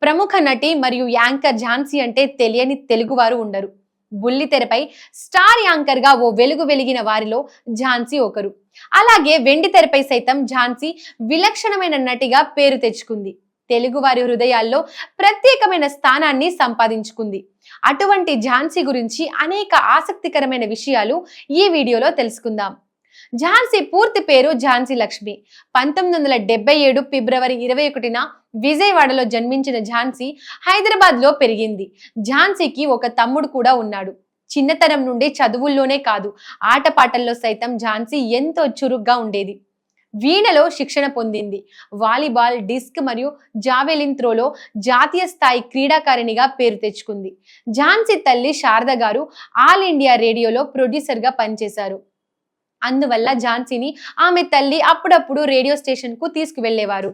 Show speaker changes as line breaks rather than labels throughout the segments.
ప్రముఖ నటి మరియు యాంకర్ ఝాన్సీ అంటే తెలియని తెలుగువారు ఉండరు. బుల్లితెరపై స్టార్ యాంకర్ గా ఓ వెలుగు వెలిగిన వారిలో ఝాన్సీ ఒకరు. అలాగే వెండి తెరపై సైతం ఝాన్సీ విలక్షణమైన నటిగా పేరు తెచ్చుకుంది. తెలుగువారి హృదయాల్లో ప్రత్యేకమైన స్థానాన్ని సంపాదించుకుంది. అటువంటి ఝాన్సీ గురించి అనేక ఆసక్తికరమైన విషయాలు ఈ వీడియోలో తెలుసుకుందాం. ఝాన్సీ పూర్తి పేరు ఝాన్సీ లక్ష్మి. 1977 ఫిబ్రవరి 21న విజయవాడలో జన్మించిన ఝాన్సీ హైదరాబాద్ లో పెరిగింది. ఝాన్సీకి ఒక తమ్ముడు కూడా ఉన్నాడు. చిన్నతనం నుండి చదువుల్లోనే కాదు, ఆటపాటల్లో సైతం ఝాన్సీ ఎంతో చురుగ్గా ఉండేది. వీణలో శిక్షణ పొందింది. వాలీబాల్, డిస్క్ మరియు జావెలిన్ త్రోలో జాతీయ స్థాయి క్రీడాకారిణిగా పేరు తెచ్చుకుంది. ఝాన్సీ తల్లి శారద గారు ఆల్ ఇండియా రేడియోలో ప్రొడ్యూసర్ గా పనిచేశారు. అందువల్ల ఝాన్సీని ఆమె తల్లి అప్పుడప్పుడు రేడియో స్టేషన్ కు తీసుకువెళ్లేవారు.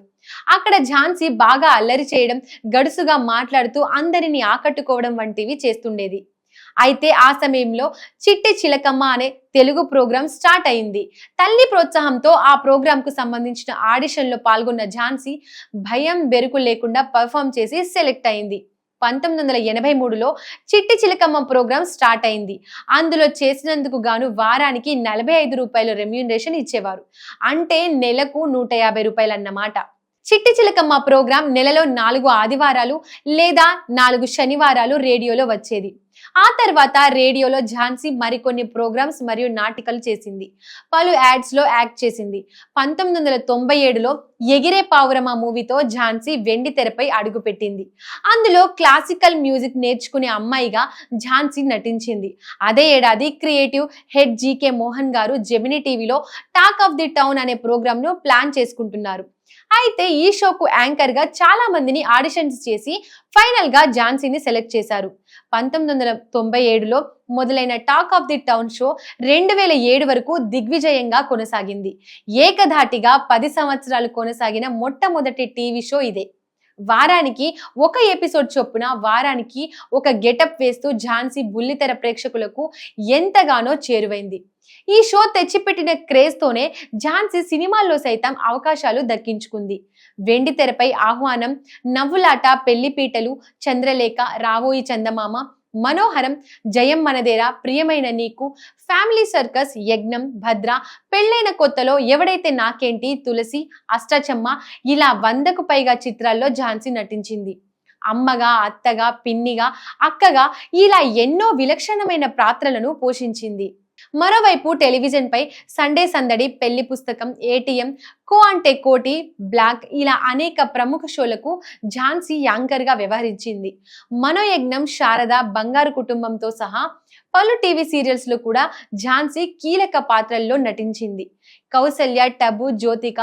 అక్కడ ఝాన్సీ బాగా అల్లరి చేయడం, గడుసుగా మాట్లాడుతూ అందరినీ ఆకట్టుకోవడం వంటివి చేస్తుండేది. అయితే ఆ సమయంలో చిట్టి చిలకమ్మ అనే తెలుగు ప్రోగ్రాం స్టార్ట్ అయింది. తల్లి ప్రోత్సాహంతో ఆ ప్రోగ్రాం కు సంబంధించిన ఆడిషన్ లో పాల్గొన్న ఝాన్సీ భయం బెరుకు లేకుండా పర్ఫామ్ చేసి సెలెక్ట్ అయింది. 1983లో చిట్టి చిలకమ్మ ప్రోగ్రాం స్టార్ట్ అయింది. అందులో చేసినందుకు గాను వారానికి 45 రూపాయల రెమ్యూనరేషన్ ఇచ్చేవారు. అంటే నెలకు 150 రూపాయలు అన్నమాట. చిట్టి చిలకమ్మ ప్రోగ్రాం నెలలో 4 ఆదివారాలు లేదా 4 శనివారాలు రేడియోలో వచ్చేది. ఆ తర్వాత రేడియోలో ఝాన్సీ మరికొన్ని ప్రోగ్రామ్స్ మరియు నాటికలు చేసింది. పలు యాడ్స్ లో యాక్ట్ చేసింది. 1997లో ఎగిరే పావురమా మూవీతో ఝాన్సీ వెండి తెరపై అడుగుపెట్టింది. అందులో క్లాసికల్ మ్యూజిక్ నేర్చుకునే అమ్మాయిగా ఝాన్సీ నటించింది. అదే ఏడాది క్రియేటివ్ హెడ్ జీకే మోహన్ గారు జెమినీ టీవీలో టాక్ ఆఫ్ ది టౌన్ అనే ప్రోగ్రామ్ ను ప్లాన్ చేసుకుంటున్నారు. అయితే ఈ షోకు యాంకర్ గా చాలా మందిని ఆడిషన్స్ చేసి ఫైనల్ గా ఝాన్సీని సెలెక్ట్ చేశారు. 1997లో మొదలైన talk of the town show 2007 వరకు దిగ్విజయంగా కొనసాగింది. ఏకధాటిగా 10 సంవత్సరాలు కొనసాగిన మొట్టమొదటి టీవీ షో ఇదే. వారానికి ఒక ఎపిసోడ్ చొప్పున వారానికి ఒక గెటప్ వేస్తూ ఝాన్సీ బుల్లితెర ప్రేక్షకులకు ఎంతగానో చేరువైంది. ఈ షో తెచ్చిపెట్టిన క్రేజ్ తోనే ఝాన్సీ సినిమాల్లో సైతం అవకాశాలు దక్కించుకుంది. వెండి తెరపై ఆహ్వానం, నవ్వులాట, పెళ్లిపీటలు, చంద్రలేఖ, రావోయి చందమామ, మనోహరం, జయం మనదేరా, ప్రియమైన నీకు, ఫ్యామిలీ సర్కస్, యజ్ఞం, భద్ర, పెళ్లైన కొత్తలో, ఎవడైతే నాకేంటి, తులసి, అష్టాచమ్మ ఇలా 100కు పైగా చిత్రాల్లో ఝాన్సీ నటించింది. అమ్మగా, అత్తగా, పిన్నిగా, అక్కగా ఇలా ఎన్నో విలక్షణమైన పాత్రలను పోషించింది. మరోవైపు టెలివిజన్ పై సండే సందడి, పెళ్లి పుస్తకం, ఏటీఎం, కో అంటే కోటి, బ్లాక్ ఇలా అనేక ప్రముఖ షోలకు ఝాన్సీ యాంకర్ గా వ్యవహరించింది. మనోయజ్ఞం, శారద, బంగారు కుటుంబంతో సహా పలు టీవీ సీరియల్స్ లో కూడా ఝాన్సీ కీలక పాత్రల్లో నటించింది. కౌసల్య, టబు, జ్యోతిక,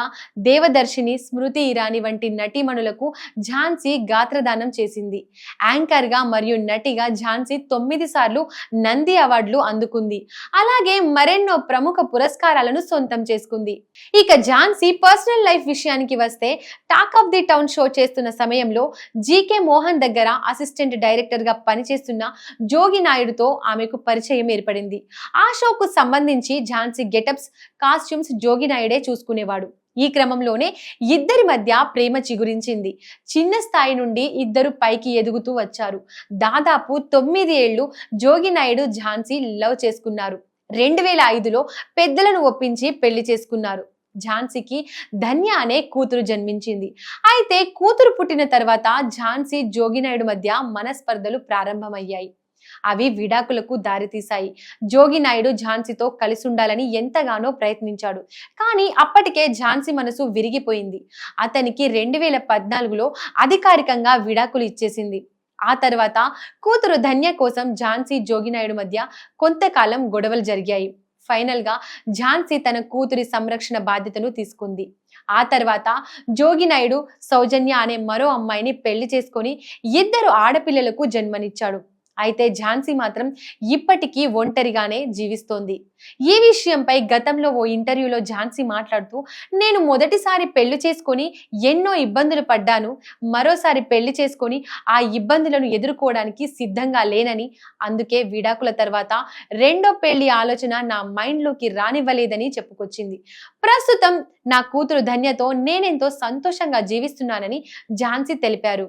దేవదర్శిని, స్మృతి ఇరానీ వంటి నటీమణులకు ఝాన్సీ గాత్రదానం చేసింది. యాంకర్ గా మరియు నటిగా ఝాన్సీ 9 సార్లు నంది అవార్డులు అందుకుంది. అలాగే మరెన్నో ప్రముఖ పురస్కారాలను సొంతం చేసుకుంది. ఇక ఝాన్సీ పర్సనల్ లైఫ్ విషయానికి వస్తే, talk of the town show చేస్తున్న సమయంలో జీకే మోహన్ దగ్గర అసిస్టెంట్ డైరెక్టర్ గా పనిచేస్తున్న జోగి నాయుడుతో ఆమెకు పరిచయం ఏర్పడింది. ఆ షోకు సంబంధించి ఝాన్సీ గెటప్స్, కాస్ట్యూమ్స్ జోగి నాయుడే చూసుకునేవాడు. ఈ క్రమంలోనే ఇద్దరి మధ్య ప్రేమ చిగురించింది. చిన్న స్థాయి నుండి ఇద్దరు పైకి ఎదుగుతూ వచ్చారు. దాదాపు 9 ఏళ్లు జోగి నాయుడు ఝాన్సీ లవ్ చేసుకున్నారు. 2005లో పెద్దలను ఒప్పించి పెళ్లి చేసుకున్నారు. ఝాన్సీకి ధన్య అనే కూతురు జన్మించింది. అయితే కూతురు పుట్టిన తర్వాత ఝాన్సీ, జోగినాయుడు మధ్య మనస్పర్ధలు ప్రారంభమయ్యాయి. అవి విడాకులకు దారితీశాయి. జోగి నాయుడు ఝాన్సీతో కలిసి ఉండాలని ఎంతగానో ప్రయత్నించాడు. కానీ అప్పటికే ఝాన్సీ మనసు విరిగిపోయింది. అతనికి 2014లో అధికారికంగా విడాకులు ఇచ్చేసింది. ఆ తర్వాత కూతురు ధన్య కోసం ఝాన్సీ, జోగినాయుడు మధ్య కొంతకాలం గొడవలు జరిగాయి. ఫైనల్ గా ఝాన్సీ తన కూతురి సంరక్షణ బాధ్యతను తీసుకుంది. ఆ తర్వాత జోగినాయుడు సౌజన్య అనే మరో అమ్మాయిని పెళ్లి చేసుకొని 2 ఆడపిల్లలకు జన్మనిచ్చాడు. అయితే ఝాన్సీ మాత్రం ఇప్పటికీ ఒంటరిగానే జీవిస్తోంది. ఈ విషయంపై గతంలో ఓ ఇంటర్వ్యూలో ఝాన్సీ మాట్లాడుతూ, నేను మొదటిసారి పెళ్లి చేసుకొని ఎన్నో ఇబ్బందులు పడ్డాను. మరోసారి పెళ్లి చేసుకొని ఆ ఇబ్బందులను ఎదుర్కోవడానికి సిద్ధంగా లేనని, అందుకే విడాకుల తర్వాత రెండో పెళ్లి ఆలోచన నా మైండ్ లోకి రానివ్వలేదని చెప్పుకొచ్చింది. ప్రస్తుతం నా కూతురు ధన్యతో నేనెంతో సంతోషంగా జీవిస్తున్నానని ఝాన్సీ తెలిపారు.